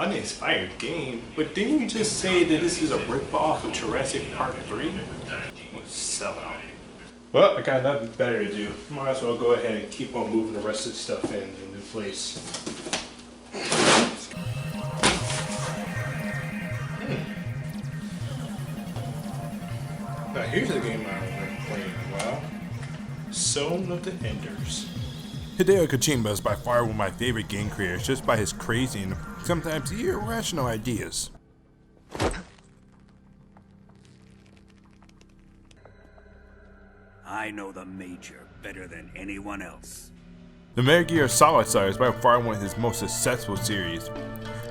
Uninspired game? But didn't you just say that this is a ripoff of Jurassic Park 3? Sell out. Well, I got nothing better to do. Might as well go ahead and keep on moving the rest of the stuff in the new place. Now here's a game I've been playing a while. Zone of the Enders. Hideo Kojima is by far one of my favorite game creators just by his crazy and sometimes irrational ideas. I know the Major better than anyone else. The Metal Gear Solid saga is by far one of his most successful series.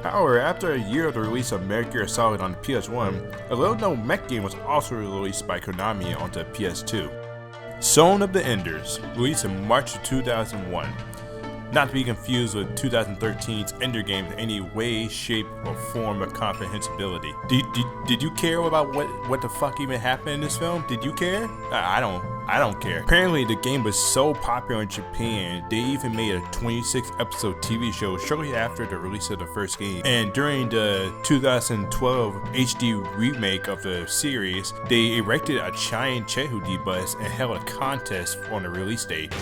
However, after a year of the release of Metal Gear Solid on the PS1, a little-known mech game was also released by Konami onto PS2. Zone of the Enders, released in March of 2001. Not to be confused with 2013's Ender game in any way, shape, or form of comprehensibility. Did you care about what the fuck even happened in this film? Did you care? I don't care. Apparently the game was so popular in Japan, they even made a 26-episode TV show shortly after the release of the first game. And during the 2012 HD remake of the series, they erected a giant Chehudi bus and held a contest on the release date.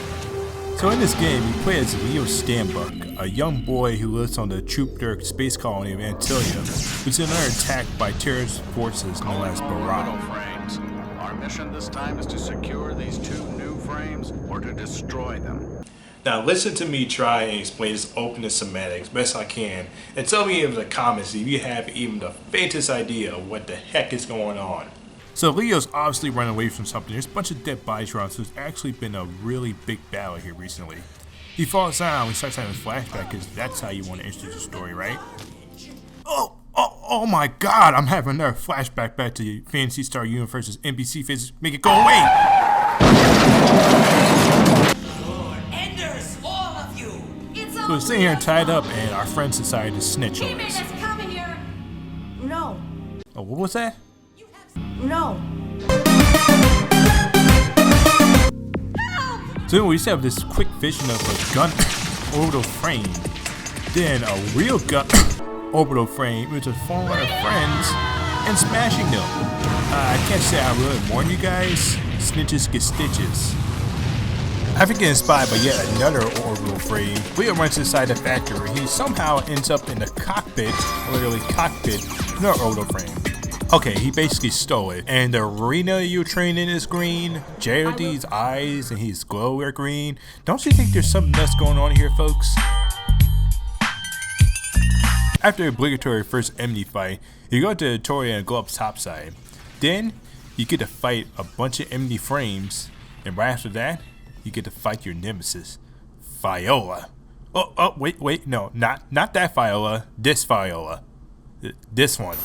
So in this game, you play as Leo Stanbuck, a young boy who lives on the Troop space colony of Antilia, who's under attack by terrorist forces known as Barat. Frames. Our mission this time is to secure these 2 new frames or to destroy them. Now listen to me try and explain this opening semantics best I can, and tell me in the comments if you have even the faintest idea of what the heck is going on. So Leo's obviously running away from something. There's a bunch of dead bodies around, so there's actually been a really big battle here recently. He falls down, he starts having a flashback, because that's how you want to introduce the story, right? Oh my god, I'm having another flashback back to Phantasy Star Universe's NBC physics. Make it go away! Enders, all of you! So we're sitting here tied up, and our friends decided to snitch on us. Coming here! No. Oh, what was that? No. So we used to have this quick vision of a gun orbital frame, then a real gun orbital frame, which was falling on our friends and smashing them. I can't say I really warn you guys, snitches get stitches. After getting spied by yet another orbital frame, Leo runs inside the factory where he somehow ends up in the cockpit, literally cockpit, in our orbital frame. Okay, he basically stole it. And the arena you train in is green. JOD's eyes and his glow are green. Don't you think there's something else going on here, folks? After the obligatory first enemy fight, you go to the tutorial and go up topside. Then, you get to fight a bunch of enemy frames. And right after that, you get to fight your nemesis, Viola. Oh, wait, no, not that Viola. This Viola. This one.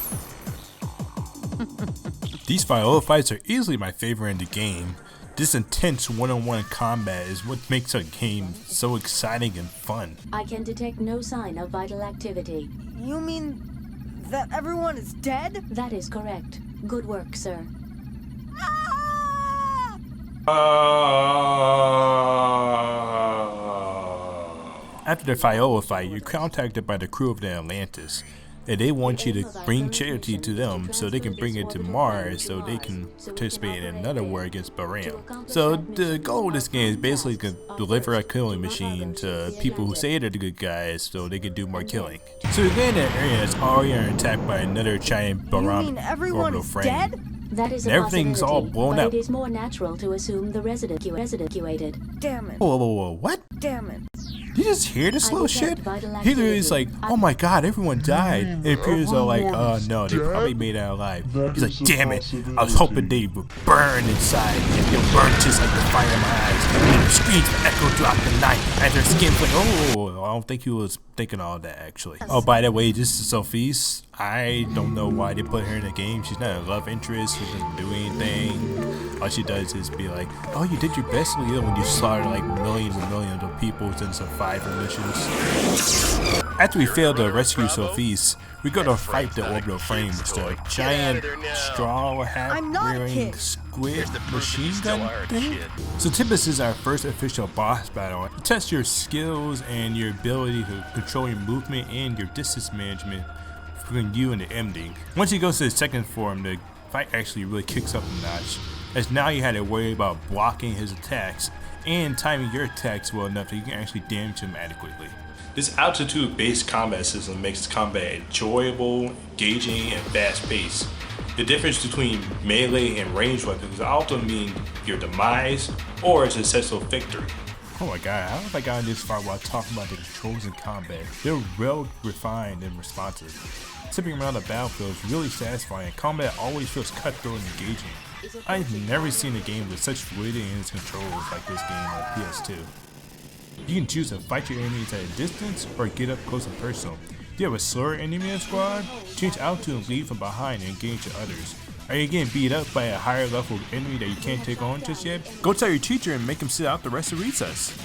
These Viola fights are easily my favorite in the game. This intense one-on-one combat is what makes a game so exciting and fun. I can detect no sign of vital activity. You mean that everyone is dead? That is correct. Good work, sir. After the Viola fight, you're contacted by the crew of the Atlantis. And they want you to bring charity to them so they can bring it to Mars so they can participate in another war against Baram. So the goal of this game is basically to deliver a killing machine to people who say they're the good guys so they can do more killing. So you're in an area that's already attacked by another giant Baram orbital frame. That is a everything's all blown but up. It is more natural to assume the resident evacuated. Damn it. Whoa, what? Damn it. Did you just hear this little shit? He literally is like, oh my god, everyone died. And Imperials are like, oh no, they probably made it out alive. He's like, damn it, I was hoping they would burn inside. They'll burn just like the fire in my eyes. And the screams echo throughout the night. And their skin's like, oh, I don't think he was thinking all that actually. Oh, by the way, this is Sophie's I don't know why they put her in the game. She's not a love interest. She doesn't do anything. All she does is be like, oh, you did your best, Leo, when you slaughtered like millions and millions of people in survival missions. After we fail to rescue Sophie's, we go to fight the orbital frame, which is a giant straw hat wearing squid machine gun thing. So Tibbus is our first official boss battle. It tests your skills and your ability to control your movement and your distance management between you and the ending. Once he goes to the second form, the fight actually really kicks up a notch, as now you had to worry about blocking his attacks and timing your attacks well enough that you can actually damage him adequately. This altitude-based combat system makes combat enjoyable, engaging, and fast-paced. The difference between melee and ranged weapons often mean your demise or a successful victory. Oh my god, how have I gotten this far while talking about the controls in combat? They're well refined and responsive. Tipping around the battlefield is really satisfying, and combat always feels cutthroat and engaging. I've never seen a game with such fluidity in its controls like this game on PS2. You can choose to fight your enemies at a distance or get up close and personal. Do you have a slower enemy in the squad? Change altitude and leave from behind and engage the others. Are you getting beat up by a higher level enemy that you can't take on just yet? Go tell your teacher and make him sit out the rest of recess.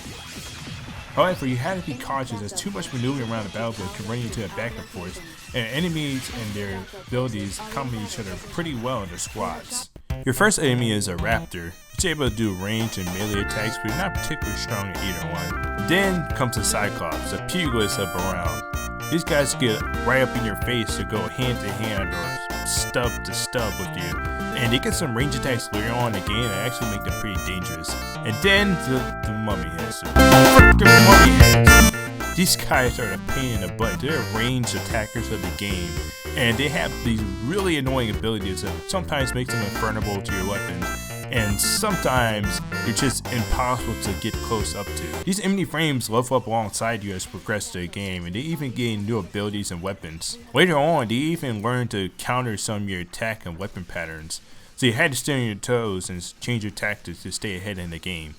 However, you have to be cautious as too much maneuvering around the battlefield can run you into a backup force, and enemies and their abilities complement each other pretty well in their squads. Your first enemy is a raptor, which is able to do range and melee attacks, but you're not particularly strong at either one. Then comes the Cyclops, the pugilist of Baroun. These guys get right up in your face to go hand to hand or stub to stub with you, and they get some range attacks later on in the game that actually make them pretty dangerous. And then the mummy heads. Freaking mummy heads! These guys are a pain in the butt. They're ranged attackers of the game, and they have these really annoying abilities that sometimes makes them infernable to your weapons, and sometimes they're just impossible to get close up to. These enemy frames level up alongside you as you progress through the game, and they even gain new abilities and weapons. Later on, they even learn to counter some of your attack and weapon patterns, so you had to stay on your toes and change your tactics to stay ahead in the game.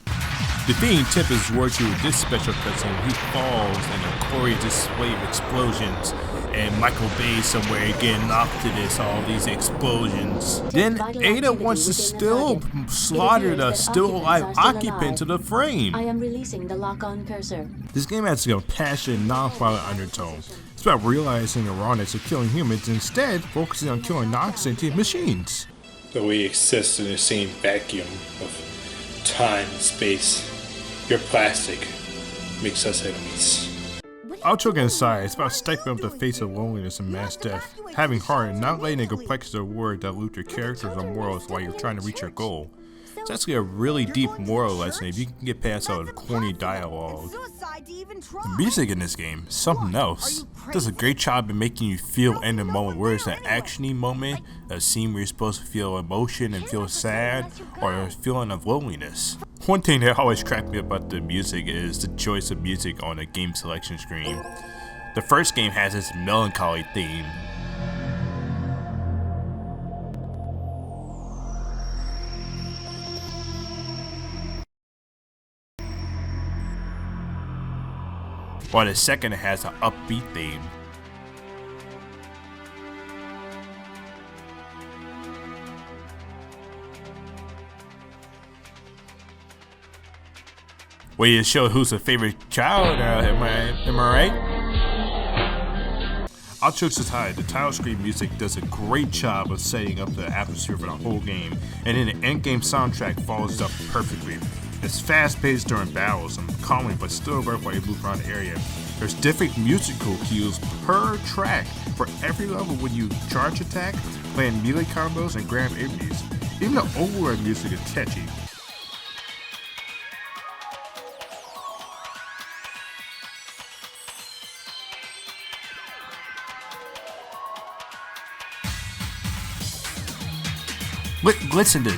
Defeating Tippus rewards you with this special cutscene. He falls and a glorious display of explosions, and Michael Bay somewhere getting knocked to this, all these explosions. Then Ada wants to still slaughter the still alive occupant of the frame. I am releasing the lock-on cursor. This game has a passionate, non-violent undertone. It's about realizing the rawness of killing humans, instead focusing on killing non-sentient machines. Though we exist in the same vacuum of time and space, your plastic makes us enemies. All joking aside, it's about stifling up the face of loneliness and mass death, having heart, and not letting the complexity of the world dilute your characters or morals while you're trying to reach your goal. It's actually a really deep moral lesson if you can get past all the corny dialogue. The music in this game is something else. It does a great job in making you feel in the moment, where it's an actiony moment, a scene where you're supposed to feel emotion and feel sad, or a feeling of loneliness. One thing that always cracked me about the music is the choice of music on the game selection screen. The first game has this melancholy theme, while the second has an upbeat theme. Way to show who's a favorite child, am I right? All jokes aside, the title screen music does a great job of setting up the atmosphere for the whole game, and then the endgame soundtrack follows up perfectly. It's fast-paced during battles and calming, but still alert while you move around the area. There's different musical cues per track for every level when you charge attack, plan melee combos, and grab enemies. Even the overworld music is catchy. Listen to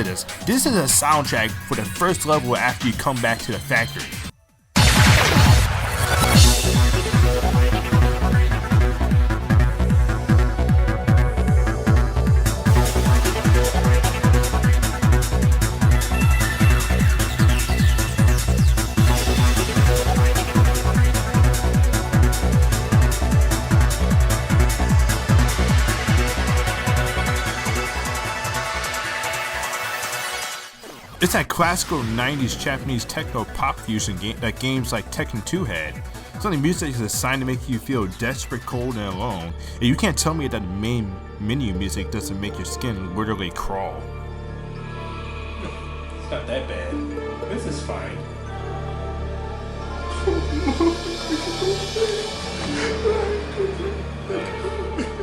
this. This is a soundtrack for the first level after you come back to the factory. It's that classical 90s Japanese techno pop fusion game that games like Techno-Fusion had. It's only music is designed to make you feel desperate, cold, and alone. And you can't tell me that the main menu music doesn't make your skin literally crawl. It's not that bad. This is fine.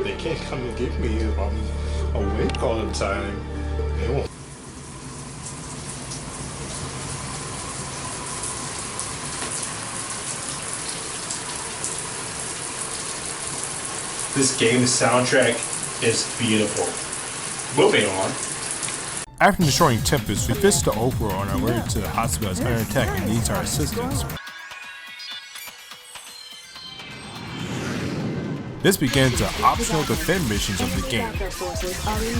They can't come and get me if I'm awake all the time. They won't. This game's soundtrack is beautiful. Moving on. After destroying Tempest, we visit the Overlord and are alerted to the hospital as under attack and needs our assistance. This begins the optional defend missions of the game.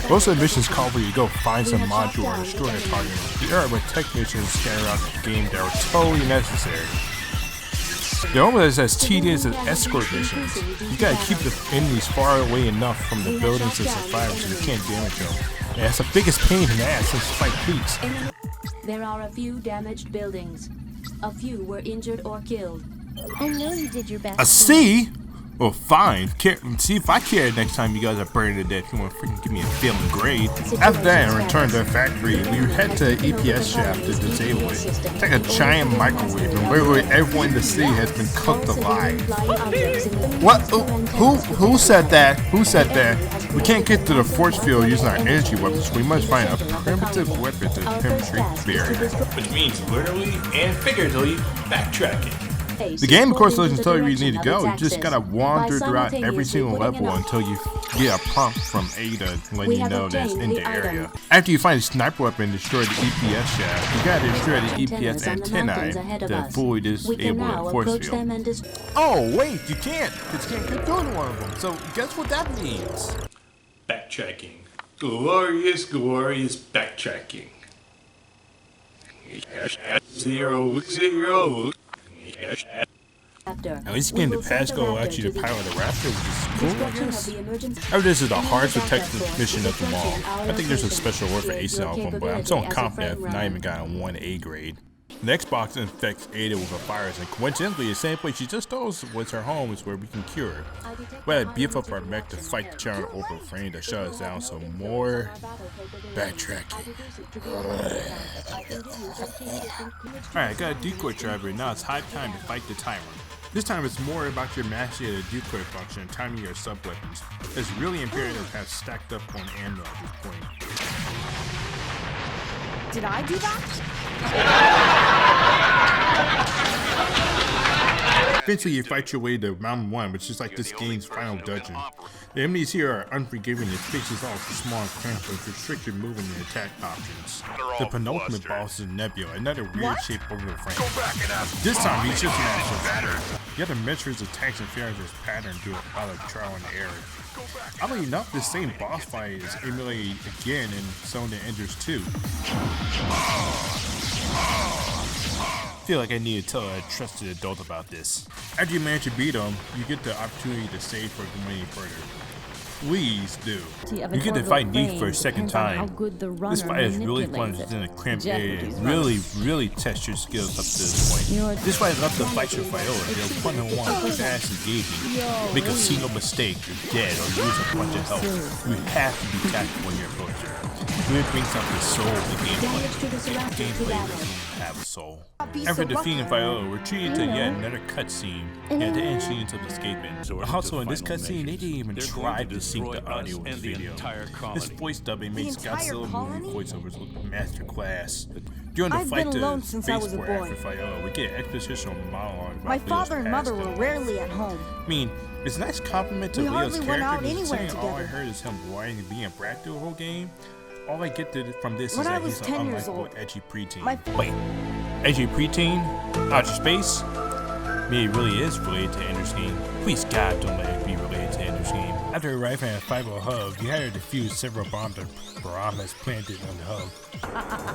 Most of the missions call for you to go find some module or destroy a target. There are tech missions scattered out the game that are totally necessary. The only is as tedious as escort missions. You gotta keep the enemies far away enough from the buildings to survive so you can't damage them. And that's the biggest pain in the ass since fight peaks. There are a few damaged buildings. A few were injured or killed. I know you did your best. A C? Well, fine. See if I care next time you guys are burning to death. You want to freaking give me a failing grade. After that, and return to the factory, we head to the EPS shaft to disable it. It's like a giant microwave, and literally everyone in the city has been cooked alive. What? Who said that? Who said that? We can't get to the force field using our energy weapons, so we must find a primitive weapon to penetrate the barrier. Which means literally and figuratively backtracking. The game, of course, doesn't tell you where you need to go. You just gotta wander throughout every single level until you get a prompt from Ada letting you know that's in the area. After you find a sniper weapon and destroy the EPS shaft, you gotta destroy the EPS antennae to fully disable the force field. Oh, wait, you can't! Because you can't keep doing one of them. So, guess what that means? Backtracking. Glorious, glorious backtracking. 0-0. At least getting the passcode will allow you to pilot a Raptor, which is cool, I guess. However, this is the hardest protective mission of them all. I think there's a special word for ace album, but I'm so confident I've not even gotten 1A grade. The next box infects Ada with a virus, and coincidentally, the same place she just told us was her home is where we can cure her. We had to beef up our mech to fight the giant orbital frame that shut us down, so more backtracking. Alright, I got a decoy driver, now it's high time to fight the tyrant. This time it's more about your mastery of the decoy function and timing your sub-weapons. It's really imperative to have stacked up on ammo at this point. Did I do that? Eventually you fight your way to Mountain 1, which is like this game's final dungeon. The enemies here are unforgiving and spaces all so small and cramped with restricted movement and attack options. The penultimate boss is Nebula, another weird shaped orbital frame. This time he's just an actual fighter. You have to measure his attacks and figure out his pattern to a lot of trial and error. Oddly enough, this same boss fight is emulated again in Zone of the Enders 2. I feel like I need to tell a trusted adult about this. After you manage to beat him, you get the opportunity to save for going any further. Please do. You get to fight Neith for a second time. This fight is really fun in a cramped area and really test your skills up to this point. This fight is up to fight your Viola. They're one-on-one, fast and engaging. Make a single mistake, you're dead or you lose a bunch of health. You have to be tactical when you're approaching. It brings out the soul of the gameplay. Gameplay doesn't have a soul. After defeating Viola, we're treated to yet another cutscene and the end scenes of escaping. Also, in this cutscene, they didn't even try to sync the audio with the video. This voice dubbing makes Godzilla movie voiceovers look masterclass. During the fight to spaceport after Viola, we get expositional monologue about My father and mother were rarely at home. I mean, it's a nice compliment to Leo's character, but saying all I heard is him whining and being a brat through the whole game. All I get from this is that he's an unlikable edgy preteen. Wait, edgy preteen? Outer space? Maybe it really is related to Ender's Game. Please God, don't let it be related to Ender's Game. After arriving at 50 hub, you had to defuse several bombs that Baram has planted on the hub.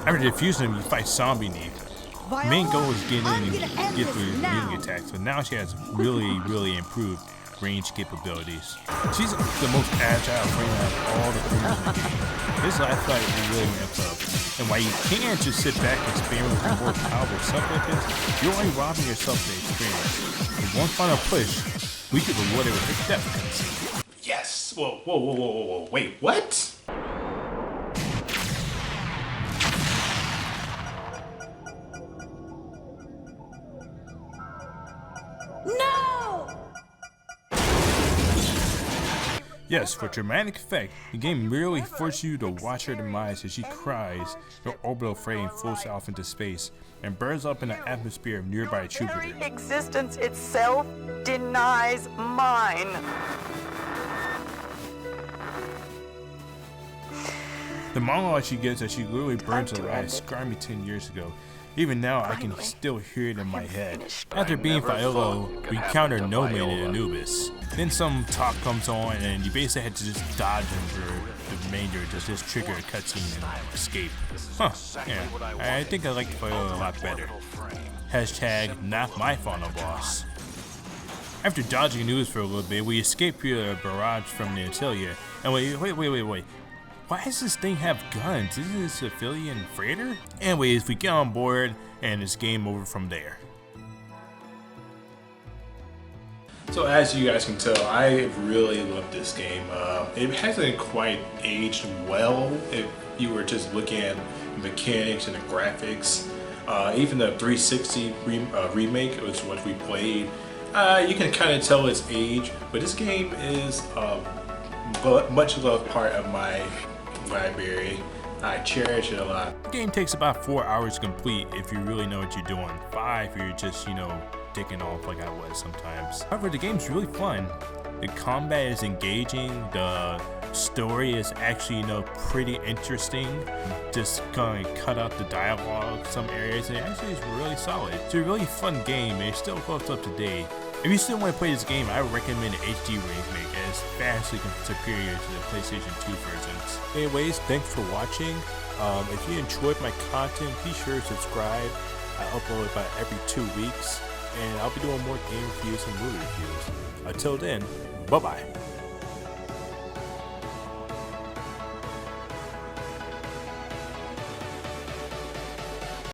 After defusing them, you fight Zombie Neith. The main goal is getting in and get through mutant attacks, but now she has really improved range capabilities. She's the most agile frame out of all the frames in the game. This last fight really ramps up, and while you can just sit back and experiment with more powerful sub-weapons, you're only robbing yourself of the experience. With one final push, we could reward it with a death cutscene. Yes! Whoa, wait, what? Yes, for dramatic effect, the game merely forces you to watch her demise as she cries, her orbital frame floats off into space, and burns up in the atmosphere of nearby Jupiter. Very existence itself denies mine. The monologue she gives as she literally burns alive scarred me 10 years ago. Even now, I can still hear it in my head. After being Philo, we encounter No Man in Anubis. Then some talk comes on, and you basically have to just dodge under the remainder to just trigger a cutscene and escape. Huh, yeah, I think I like Philo a lot better. Hashtag not my final boss. After dodging news for a little bit, we escape through a barrage from the Atelier. And wait. Why does this thing have guns? Is it a civilian freighter? Anyways, we get on board and it's game over from there. So as you guys can tell, I really love this game. It hasn't quite aged well if you were just looking at the mechanics and the graphics. Even the 360 remake, which what we played, you can kind of tell its age, but this game is much loved part of my library. I cherish it a lot. The game takes about 4 hours to complete if you really know what you're doing. 5 if you're just, dicking off like I was sometimes. However, the game's really fun. The combat is engaging. The story is actually, pretty interesting. Just kind of cut out the dialogue in some areas, and it actually is really solid. It's a really fun game, and it still holds up to date. If you still want to play this game, I would recommend the HD remake as vastly superior to the PlayStation 2 versions. Anyways, thanks for watching. If you enjoyed my content, be sure to subscribe. I upload about every 2 weeks, and I'll be doing more game reviews and movie reviews. Until then, bye-bye.